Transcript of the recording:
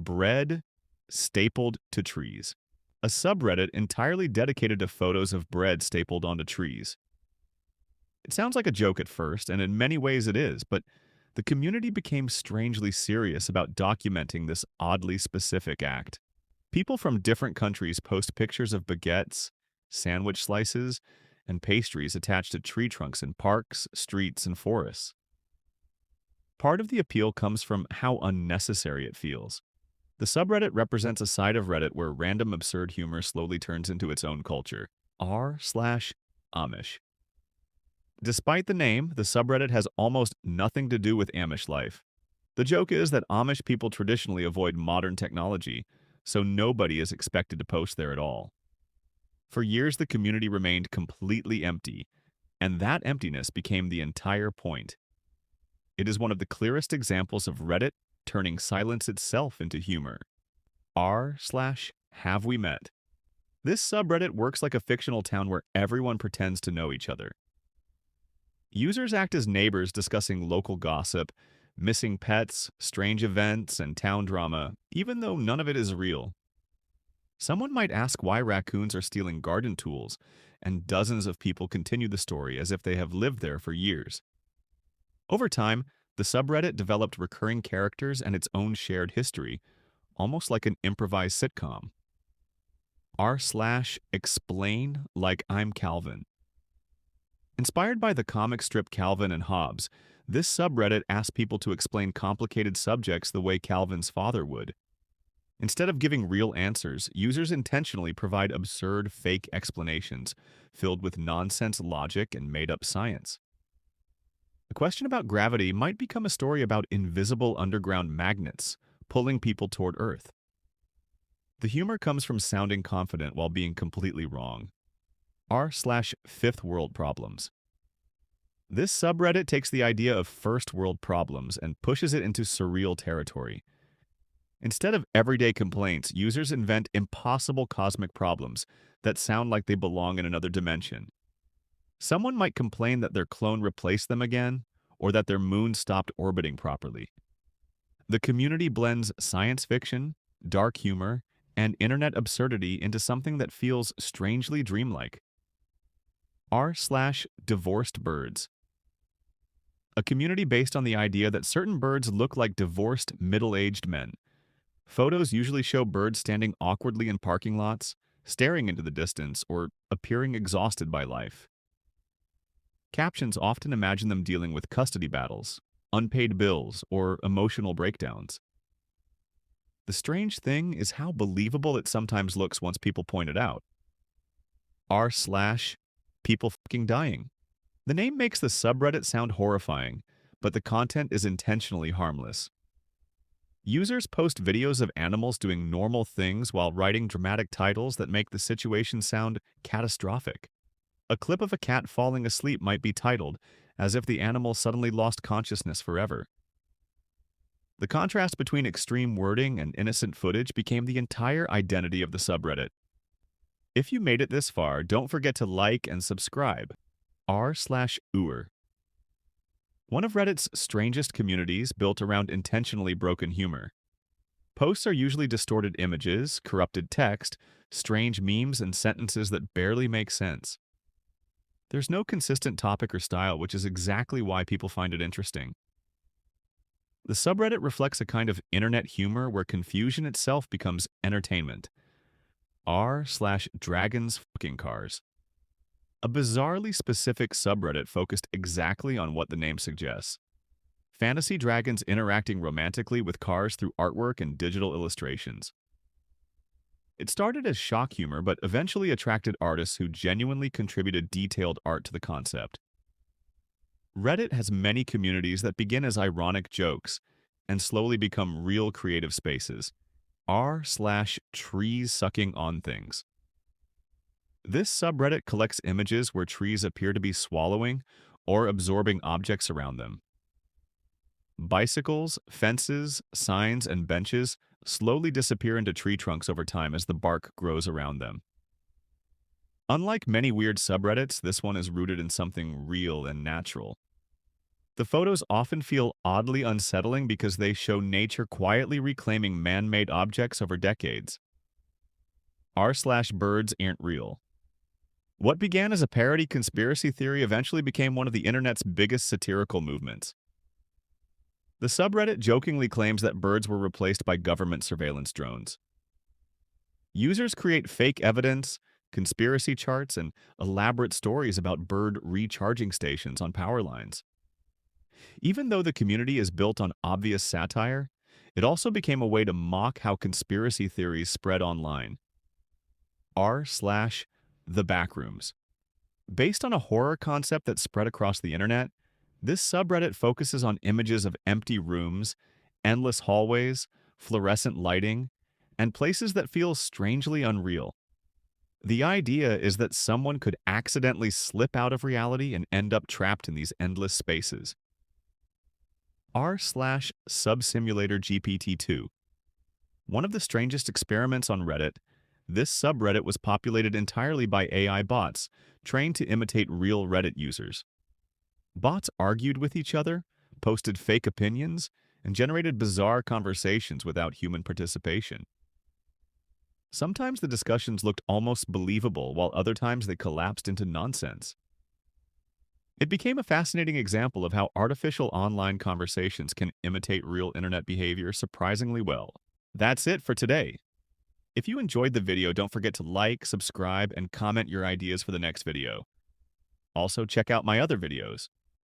bread stapled to trees, a subreddit entirely dedicated to photos of bread stapled onto trees. It sounds like a joke at first, and in many ways it is, but the community became strangely serious about documenting this oddly specific act. People from different countries post pictures of baguettes, sandwich slices, and pastries attached to tree trunks in parks, streets, and forests. Part of the appeal comes from how unnecessary it feels. The subreddit represents a side of Reddit where random absurd humor slowly turns into its own culture. r/Amish. Despite the name, the subreddit has almost nothing to do with Amish life. The joke is that Amish people traditionally avoid modern technology, so nobody is expected to post there at all. For years, the community remained completely empty, and that emptiness became the entire point. It is one of the clearest examples of Reddit turning silence itself into humor. r/HaveWeMet. This subreddit works like a fictional town where everyone pretends to know each other. Users act as neighbors discussing local gossip, missing pets, strange events, and town drama, even though none of it is real. Someone might ask why raccoons are stealing garden tools, and dozens of people continue the story as if they have lived there for years. Over time, the subreddit developed recurring characters and its own shared history, almost like an improvised sitcom. r/explain like I'm Calvin. Inspired by the comic strip Calvin and Hobbes, this subreddit asks people to explain complicated subjects the way Calvin's father would. Instead of giving real answers, users intentionally provide absurd fake explanations filled with nonsense logic and made-up science. A question about gravity might become a story about invisible underground magnets pulling people toward Earth. The humor comes from sounding confident while being completely wrong. r/FifthWorldProblems. This subreddit takes the idea of first world problems and pushes it into surreal territory. Instead of everyday complaints, users invent impossible cosmic problems that sound like they belong in another dimension. Someone might complain that their clone replaced them again, or that their moon stopped orbiting properly. The community blends science fiction, dark humor, and internet absurdity into something that feels strangely dreamlike. r/DivorcedBirds. A community based on the idea that certain birds look like divorced middle-aged men. Photos usually show birds standing awkwardly in parking lots, staring into the distance, or appearing exhausted by life. Captions often imagine them dealing with custody battles, unpaid bills, or emotional breakdowns. The strange thing is how believable it sometimes looks once people point it out. r/people fucking dying. The name makes the subreddit sound horrifying, but the content is intentionally harmless. Users post videos of animals doing normal things while writing dramatic titles that make the situation sound catastrophic. A clip of a cat falling asleep might be titled, as if the animal suddenly lost consciousness forever. The contrast between extreme wording and innocent footage became the entire identity of the subreddit. If you made it this far, don't forget to like and subscribe. r/Uer. One of Reddit's strangest communities built around intentionally broken humor. Posts are usually distorted images, corrupted text, strange memes, and sentences that barely make sense. There's no consistent topic or style, which is exactly why people find it interesting. The subreddit reflects a kind of internet humor where confusion itself becomes entertainment. r/dragons fucking cars. A bizarrely specific subreddit focused exactly on what the name suggests. Fantasy dragons interacting romantically with cars through artwork and digital illustrations. It started as shock humor, but eventually attracted artists who genuinely contributed detailed art to the concept. Reddit has many communities that begin as ironic jokes and slowly become real creative spaces. r/trees sucking on things. This subreddit collects images where trees appear to be swallowing or absorbing objects around them. Bicycles, fences, signs, and benches slowly disappear into tree trunks over time as the bark grows around them. Unlike many weird subreddits, this one is rooted in something real and natural. The photos often feel oddly unsettling because they show nature quietly reclaiming man-made objects over decades. R/birds aren't real. What began as a parody conspiracy theory eventually became one of the internet's biggest satirical movements. The subreddit jokingly claims that birds were replaced by government surveillance drones. Users create fake evidence, conspiracy charts, and elaborate stories about bird recharging stations on power lines. Even though the community is built on obvious satire, it also became a way to mock how conspiracy theories spread online. r/TheBackrooms. Based on a horror concept that spread across the internet, this subreddit focuses on images of empty rooms, endless hallways, fluorescent lighting, and places that feel strangely unreal. The idea is that someone could accidentally slip out of reality and end up trapped in these endless spaces. r/subsimulator GPT-2. One of the strangest experiments on Reddit, this subreddit was populated entirely by AI bots, trained to imitate real Reddit users. Bots argued with each other, posted fake opinions, and generated bizarre conversations without human participation. Sometimes the discussions looked almost believable, while other times they collapsed into nonsense. It became a fascinating example of how artificial online conversations can imitate real internet behavior surprisingly well. That's it for today. If you enjoyed the video, don't forget to like, subscribe, and comment your ideas for the next video. Also, check out my other videos.